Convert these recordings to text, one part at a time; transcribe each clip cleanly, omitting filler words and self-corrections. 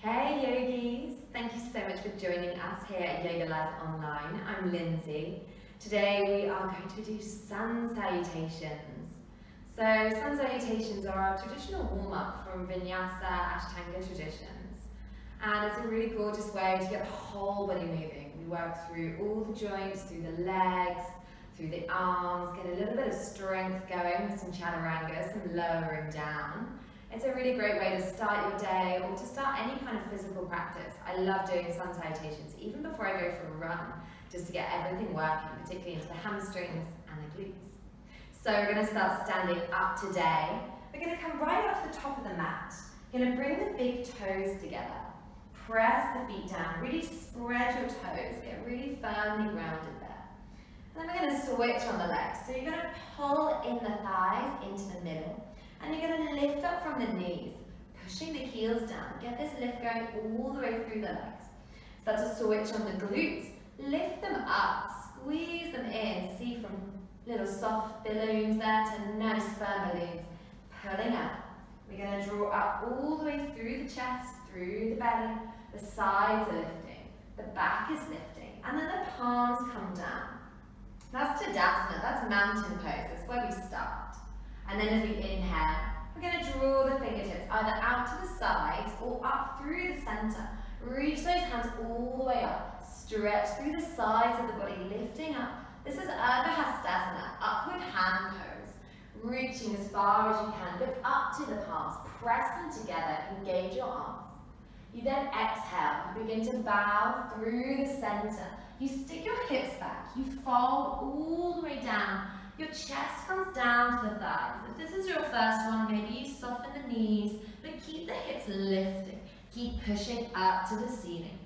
Hey yogis, thank you so much for joining us here at Yoga Life Online. I'm Lindsay. Today we are going to do sun salutations. So sun salutations are our traditional warm-up from Vinyasa Ashtanga traditions. And it's a really gorgeous way to get the whole body moving. We work through all the joints, through the legs, through the arms, get a little bit of strength going with some chaturanga, some lowering down. It's a really great way to start your day or to start any kind of physical practice. I love doing sun salutations even before I go for a run, just to get everything working, particularly into the hamstrings and the glutes. So we're going to start standing up today. We're going to come right off the top of the mat. You're going to bring the big toes together. Press the feet down, really spread your toes, get really firmly grounded there. And then we're going to switch on the legs. So you're going to pull in the thighs into the middle. And you're going to lift up from the knees, pushing the heels down. Get this lift going all the way through the legs. Start to switch on the glutes. Lift them up, squeeze them in. See from little soft balloons there to nice firm balloons. Pulling up. We're going to draw up all the way through the chest, through the belly. The sides are lifting. The back is lifting. And then the palms come down. That's Tadasana. That's mountain pose. That's where we start. And then as we inhale, we're going to draw the fingertips either out to the sides or up through the center. Reach those hands all the way up. Stretch through the sides of the body, lifting up. This is Urdhva Hastasana, upward hand pose. Reaching as far as you can. Look up to the palms. Press them together. Engage your arms. You then exhale. You begin to bow through the center. You stick your hips back. You fold all the way down. Your chest comes down to the thighs. If this is your first one, maybe you soften the knees, but keep the hips lifting. Keep pushing up to the ceiling.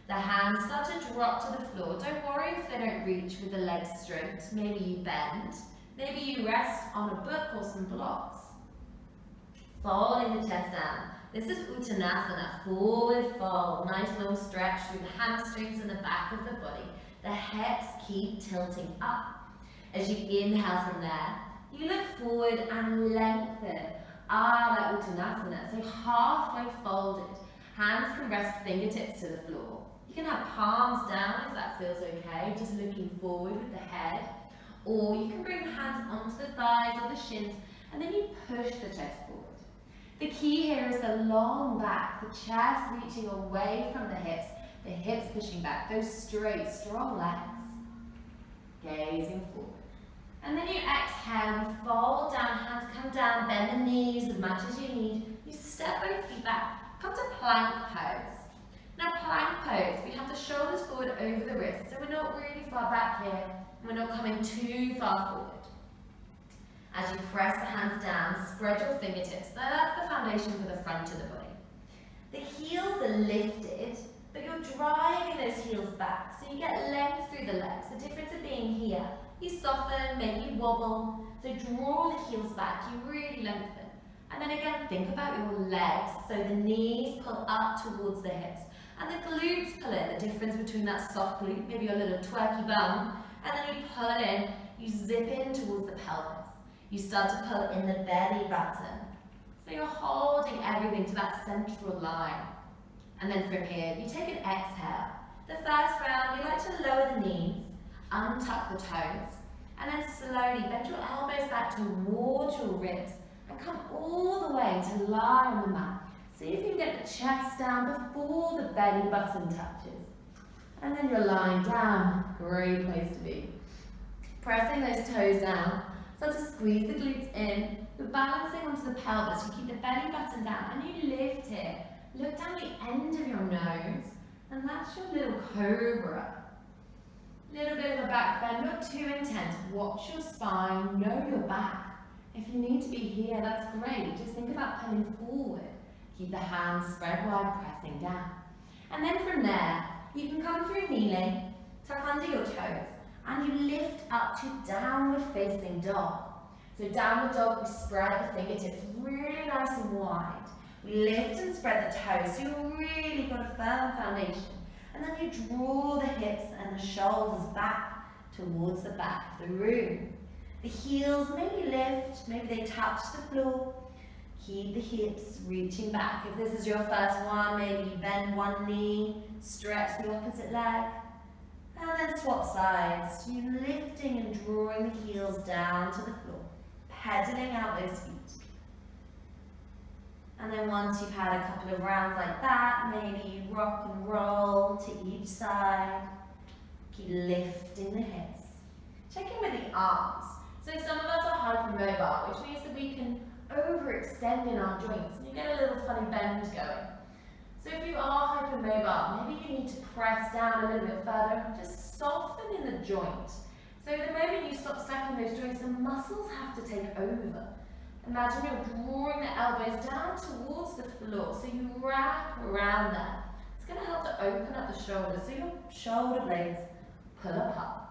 The hands start to drop to the floor. Don't worry if they don't reach with the legs straight. Maybe you bend. Maybe you rest on a book or some blocks. Folding the chest down. This is Uttanasana, forward fold. Nice long stretch through the hamstrings and the back of the body. The hips keep tilting up. As you inhale from there, you look forward and lengthen. Ardha Uttanasana, so halfway folded. Hands can rest fingertips to the floor. You can have palms down if that feels okay, just looking forward with the head. Or you can bring the hands onto the thighs or the shins, and then you push the chest forward. The key here is the long back, the chest reaching away from the hips pushing back, those straight, strong legs. Gazing forward. And then you exhale, you fold down, hands come down, bend the knees as much as you need. You step both feet back, come to plank pose. Now plank pose, we have the shoulders forward over the wrists, so we're not really far back here, and we're not coming too far forward. As you press the hands down, spread your fingertips. Now that's the foundation for the front of the body. The heels are lifted, but you're driving those heels back, so you get length through the legs. The difference of being here, you soften, maybe you wobble, so draw the heels back, you really lengthen. And then again, think about your legs, so the knees pull up towards the hips, and the glutes pull in, the difference between that soft glute, maybe your little twerky bum, and then you pull it in, you zip in towards the pelvis. You start to pull in the belly button, so you're holding everything to that central line. And then from here, you take an exhale. The first round, you like to lower the knees, untuck the toes, and then slowly bend your elbows back towards your ribs and come all the way to lie on the mat. See if you can get the chest down before the belly button touches. And then you're lying down, great place to be. Pressing those toes down, start to squeeze the glutes in. You're balancing onto the pelvis, you keep the belly button down and you lift here. Look down the end of your nose, and that's your little cobra. Little bit of a back bend, not too intense. Watch your spine, know your back. If you need to be here, that's great. Just think about pulling forward. Keep the hands spread wide, pressing down. And then from there, you can come through kneeling, tuck under your toes, and you lift up to downward facing dog. So downward dog, we spread the fingertips really nice and wide. We lift and spread the toes, so you've really got a firm foundation. And then you draw the hips and the shoulders back towards the back of the room. The heels maybe lift, maybe they touch the floor. Keep the hips reaching back. If this is your first one, maybe you bend one knee, stretch the opposite leg, and then swap sides. You lifting and drawing the heels down to the floor, pedaling out those feet. And then once you've had a couple of rounds like that, maybe you rock and roll to each side. Keep lifting the hips. Check in with the arms. So some of us are hypermobile, which means that we can overextend in our joints and you get a little funny bend going. So if you are hypermobile, maybe you need to press down a little bit further, just soften in the joint. So the moment you stop stacking those joints, the muscles have to take over. Imagine you're drawing the elbows down towards the floor, so you wrap around there. It's going to help to open up the shoulders, so your shoulder blades pull apart.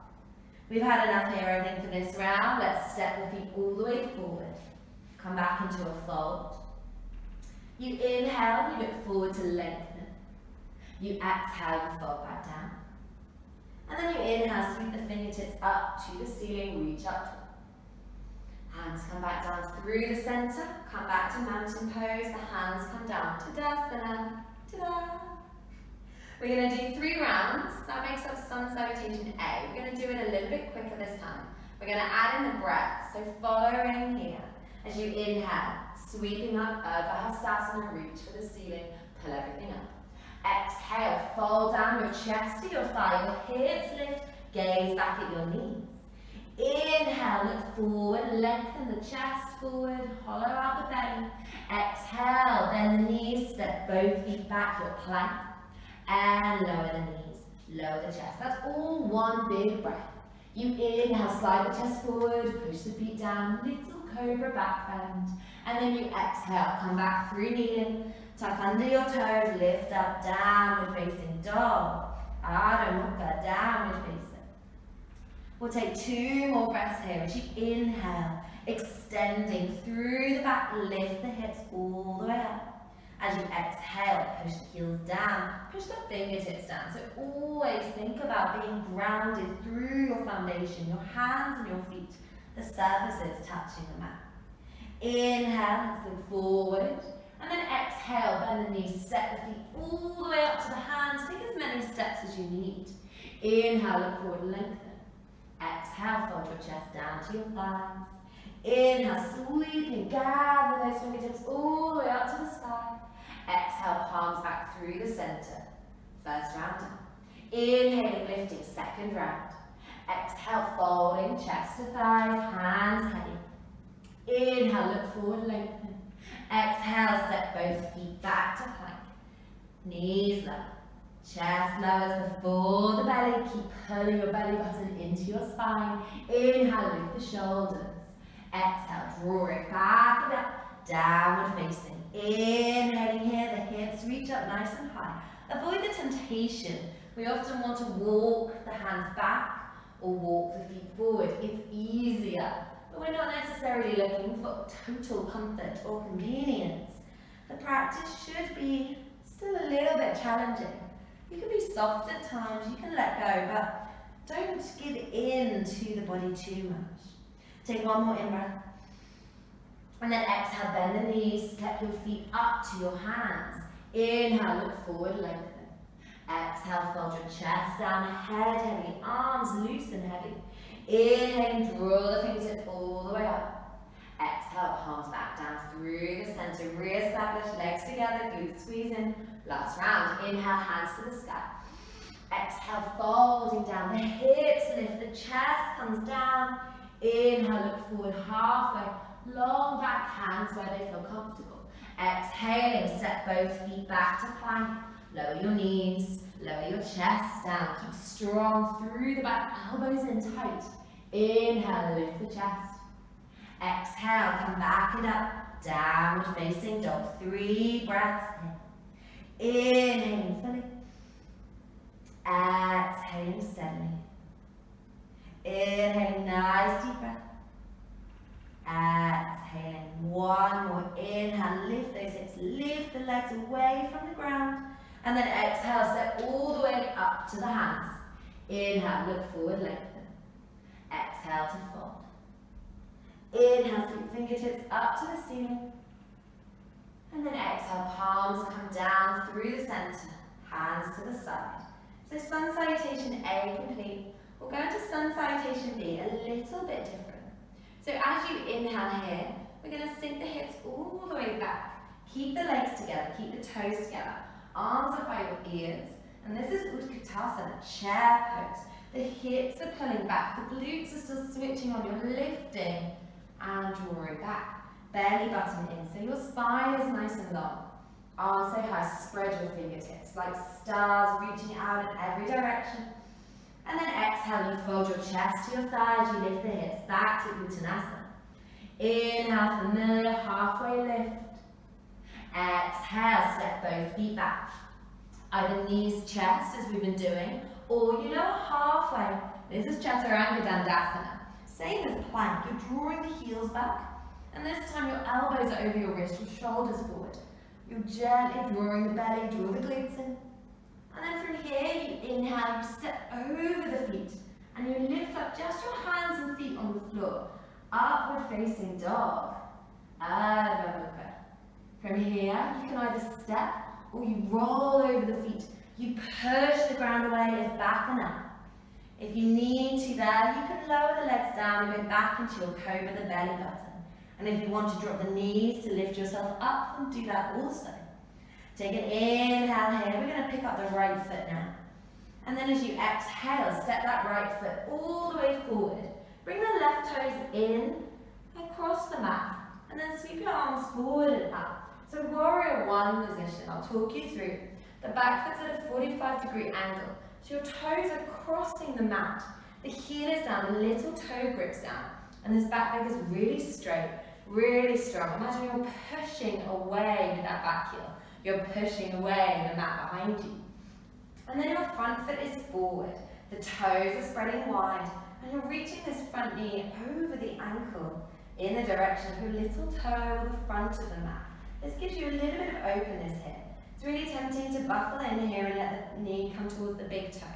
We've had enough here, I think, for this round. Let's step the feet all the way forward. Come back into a fold. You inhale, you look forward to lengthen. You exhale, you fold back down. And then you inhale, sweep the fingertips up to the ceiling, reach up. Hands come back down through the center, come back to mountain pose, the hands come down, Tadasana, ta-da. We're going to do 3 rounds, that makes up sun salutation A. We're going to do it a little bit quicker this time. We're going to add in the breath, so following here. As you inhale, sweeping up, Urdhva reach for the ceiling, pull everything up. Exhale, fold down your chest to your thigh, your hips lift, gaze back at your knees. Inhale, look forward, lengthen the chest forward, hollow out the belly. Exhale, bend the knees, step both feet back, your plank. And lower the knees, lower the chest. That's all one big breath. You inhale, slide the chest forward, push the feet down, little cobra back bend. And then you exhale, come back through kneeling, tuck under your toes, lift up, downward facing dog. Adho Mukha, downward facing. We'll take 2 more breaths here. As you inhale, extending through the back, lift the hips all the way up. As you exhale, push the heels down, push the fingertips down. So always think about being grounded through your foundation, your hands and your feet, the surfaces touching the mat. Inhale, let's look forward. And then exhale, bend the knees, step the feet all the way up to the hands. Take as many steps as you need. Inhale, look forward, lengthen. Exhale, fold your chest down to your thighs. Inhale, sweeping, gather those fingertips all the way up to the sky. Exhale, palms back through the center. First round down. Inhaling, lifting, second round. Exhale, folding, chest to thighs, hands heavy. Inhale, look forward, lengthen. Exhale, step both feet back to plank. Knees low. Chest lowers before the belly. Keep pulling your belly button into your spine. Inhale, lift the shoulders. Exhale, draw it back and up, downward facing. Inhaling here, the hips reach up nice and high. Avoid the temptation. We often want to walk the hands back or walk the feet forward. It's easier, but we're not necessarily looking for total comfort or convenience. The practice should be still a little bit challenging. You can be soft at times, you can let go, but don't give in to the body too much. Take 1 more in-breath. And then exhale, bend the knees, step your feet up to your hands. Inhale, look forward, lengthen. Exhale, fold your chest down, head heavy, arms loose and heavy. Inhale, draw the fingertips all the way up. Exhale, palms back down through the center. Re-establish, legs together, glutes squeeze in. Last round, inhale, hands to the sky. Exhale, folding down, the hips lift, the chest comes down. Inhale, look forward halfway, long back hands where they feel comfortable. Exhaling, step both feet back to plank. Lower your knees, lower your chest down. Keep strong through the back, elbows in tight. Inhale, lift the chest. Exhale, come back and up, downward facing dog. 3 breaths in. Inhaling fully. Exhaling steadily. Inhaling, nice deep breath. Exhaling, 1 more. Inhale, lift those hips, lift the legs away from the ground. And then exhale, step all the way up to the hands. Inhale, look forward, lengthen. Exhale to fold. Inhale, sweep fingertips up to the ceiling. And then exhale, palms come down through the center, hands to the side. So sun salutation A complete. We'll go into sun salutation B a little bit different. So as you inhale here, we're going to sink the hips all the way back. Keep the legs together, keep the toes together. Arms up by your ears. And this is Utkatasana, chair pose. The hips are pulling back, the glutes are still switching on, you're lifting and drawing back. Belly button in, so your spine is nice and long. Arms so high, spread your fingertips like stars reaching out in every direction. And then exhale, you fold your chest to your thighs, you lift the hips back to Uttanasana. Inhale, familiar halfway lift. Exhale, step both feet back. Either knees, chest, as we've been doing, or halfway. This is Chaturanga Dandasana. Same as plank, you're drawing the heels back. And this time your elbows are over your wrist, your shoulders forward. You're gently drawing the belly, draw the glutes in. And then from here, you inhale, you step over the feet. And you lift up just your hands and feet on the floor. Upward facing dog. Adho Mukha. From here, you can either step or you roll over the feet. You push the ground away, lift back and up. If you need to there, you can lower the legs down and go back into your cobra, the belly button. And if you want to drop the knees to lift yourself up, then do that also. Take an inhale here. We're going to pick up the right foot now. And then as you exhale, step that right foot all the way forward. Bring the left toes in across the mat. And then sweep your arms forward and up. So warrior one position. I'll talk you through. The back foot's at a 45-degree angle. So your toes are crossing the mat. The heel is down, the little toe grips down. And this back leg is really straight, really strong. Imagine you're pushing away with that back heel. You're pushing away the mat behind you. And then your front foot is forward. The toes are spreading wide. And you're reaching this front knee over the ankle in the direction of your little toe or the front of the mat. This gives you a little bit of openness here. It's really tempting to buckle in here and let the knee come towards the big toe.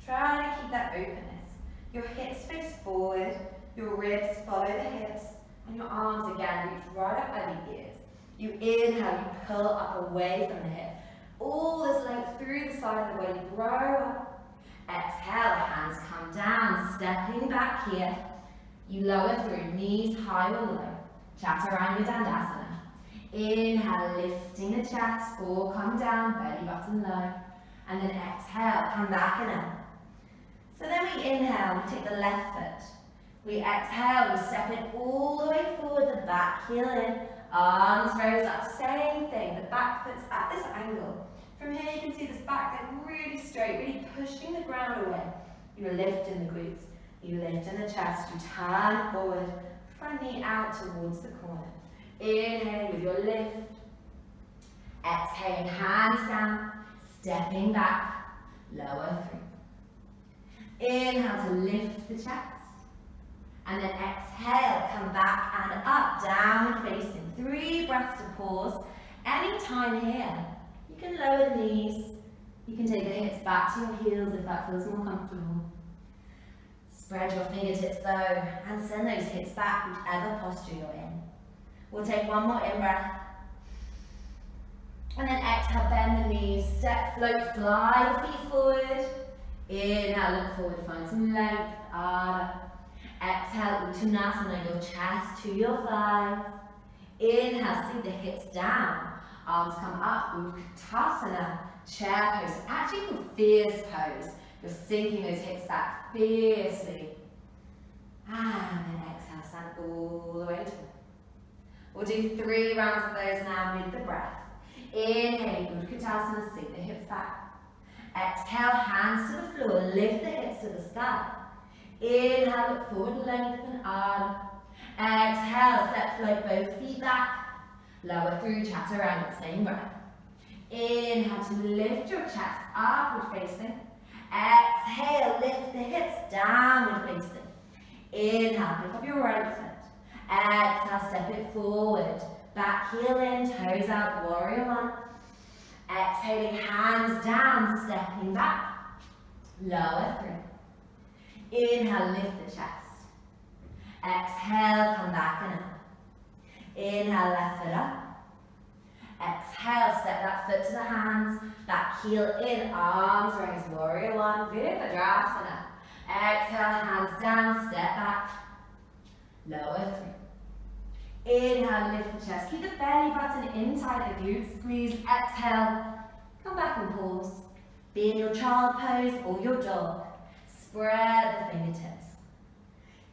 Try to keep that openness. Your hips face forward. Your ribs follow the hips, and your arms again reach right up by the ears. You inhale, you pull up away from the hip. All this length through the side of the body, grow up. Exhale, hands come down, stepping back here. You lower through, knees high or low. Chaturanga Dandasana. Inhale, lifting the chest, or come down, belly button low. And then exhale, come back and up. So then we inhale, we take the left foot. We exhale, we step it all the way forward, the back heel in, arms rose up, same thing, the back foot's at this angle. From here you can see this back leg really straight, really pushing the ground away. You lift in the glutes, you lift in the chest, you turn forward, front knee out towards the corner. Inhaling with your lift, exhaling, hands down, stepping back, lower through. Inhale to lift the chest. And then exhale, come back and up, downward facing. 3 breaths to pause. Anytime here, you can lower the knees. You can take the hips back to your heels if that feels more comfortable. Spread your fingertips though, and send those hips back, whichever posture you're in. We'll take one more in-breath. And then exhale, bend the knees, step, float, fly the feet forward. Inhale, look forward, find some length. Exhale, Uttanasana, your chest to your thighs. Inhale, sink the hips down. Arms come up, Utkatasana, chair pose. Actually called fierce pose. You're sinking those hips back fiercely. And then exhale, stand all the way tall. We'll do 3 rounds of those now with the breath. Inhale, Utkatasana, sink the hips back. Exhale, hands to the floor, lift the hips to the sky. Inhale, look forward, lengthen, exhale, step, float both feet back. Lower through, Chaturanga, same breath. Inhale to lift your chest, upward facing. Exhale, lift the hips, downward facing. Inhale, pick up your right foot. Exhale, step it forward. Back heel in, toes out, warrior one. Exhaling, hands down, stepping back. Lower through. Inhale, lift the chest. Exhale, come back and up. Inhale, left foot up. Exhale, step that foot to the hands, that heel in, arms raise, warrior one, Virabhadrasana. Exhale, hands down, step back, lower through. Inhale, lift the chest, keep the belly button inside the glutes, squeeze, exhale, come back and pause. Be in your child pose or your dog. Spread the fingertips.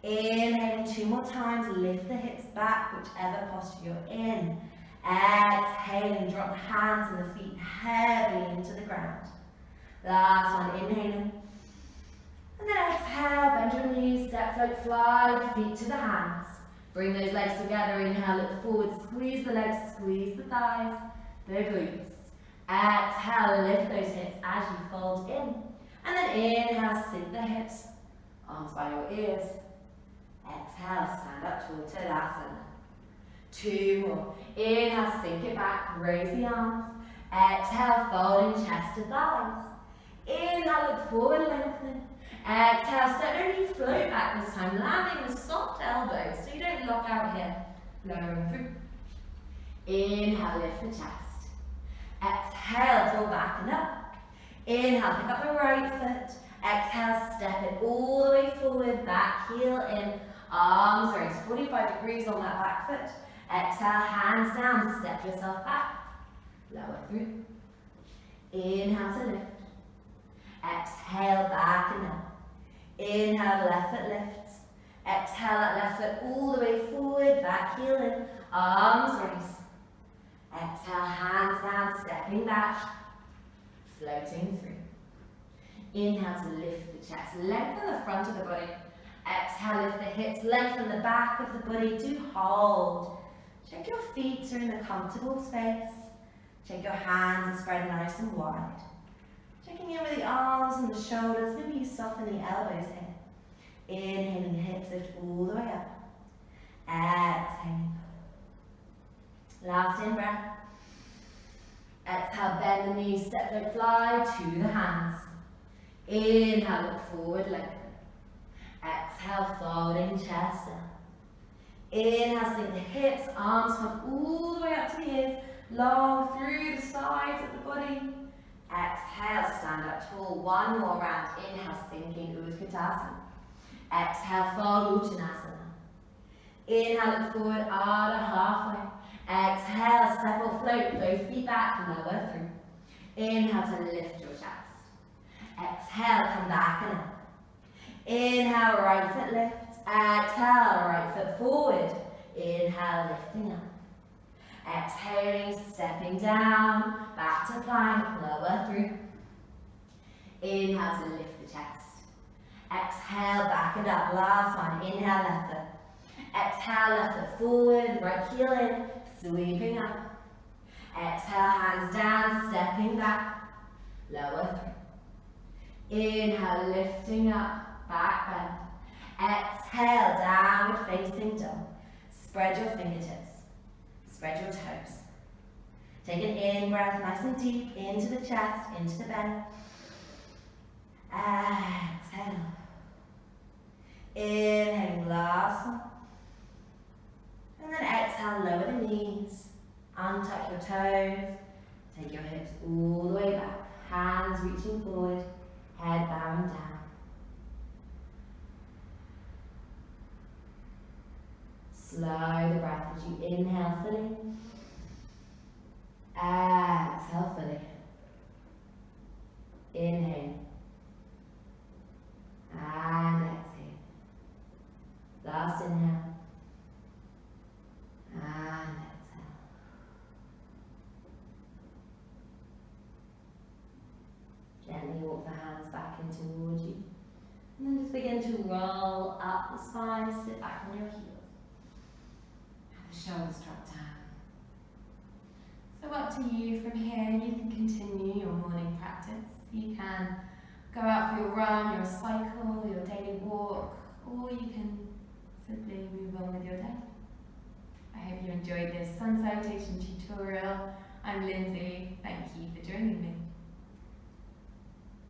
Inhaling 2 more times, lift the hips back, whichever posture you're in. Exhaling, drop the hands and the feet heavily into the ground. Last one, inhaling. And then exhale, bend your knees, step, float, fly the feet to the hands. Bring those legs together, inhale, look forward, squeeze the legs, squeeze the thighs, the glutes. Exhale, lift those hips as you fold in. And then inhale, sink the hips, arms by your ears. Exhale, stand up tall, Tadasana. 2 more. Inhale, sink it back, raise the arms. Exhale, folding chest to thighs. Inhale, look forward, lengthen. Exhale, step over, you float back this time, landing with soft elbows so you don't lock out here. Lowering through. Inhale, lift the chest. Exhale, draw back and up. Inhale, pick up the right foot. Exhale, step it all the way forward, back heel in, arms raised, 45 degrees on that back foot. Exhale, hands down, step yourself back, lower through. Inhale to lift. Exhale, back and up. Inhale, left foot lifts. Exhale, that left foot all the way forward, back heel in, arms raised. Exhale, hands down, stepping back, floating through. Inhale to lift the chest, lengthen the front of the body. Exhale, lift the hips, lengthen the back of the body to hold. Check your feet are in a comfortable space. Check your hands are spread nice and wide. Checking in with the arms and the shoulders, maybe you soften the elbows here. Inhaling, hips lift all the way up. Exhaling. Last in breath. Exhale, bend the knees, step, float, fly to the hands. Inhale, look forward, lengthen. Exhale, folding chest down. Inhale, sink the hips, arms come all the way up to the ears, long through the sides of the body. Exhale, stand up tall. 1 more round. Inhale, sinking Utkatasana. Exhale, fold Uttanasana. Inhale, look forward, Ardha halfway. Exhale, step or float, both feet back, lower through. Inhale to lift your chest. Exhale, come back and up. Inhale, right foot lifts. Exhale, right foot forward. Inhale, lifting up. Exhaling, stepping down, back to plank, lower through. Inhale to lift the chest. Exhale, back and up. Last one. Inhale, left foot. Exhale, left foot forward, right heel in, sweeping up. Exhale, hands down, stepping back, lower through. Inhale, lifting up, back bend. Exhale, downward facing dog. Spread your fingertips. Spread your toes. Take an in breath, nice and deep, into the chest, into the belly. Exhale. Inhaling, last one. And then exhale, lower the knees, untuck your toes, take your hips all the way back, hands reaching forward, head bowing down. Slow the breath as you inhale fully, exhale fully. Inhale, and exhale. Last inhale, and exhale. Gently walk the hands back in towards you. And then just begin to roll up the spine, sit back on your heels. Shoulders drop down. So up to you from here. You can continue your morning practice. You can go out for your run, your cycle, your daily walk, or you can simply move on with your day. I hope you enjoyed this sun salutation tutorial. I'm Lindsay. Thank you for joining me.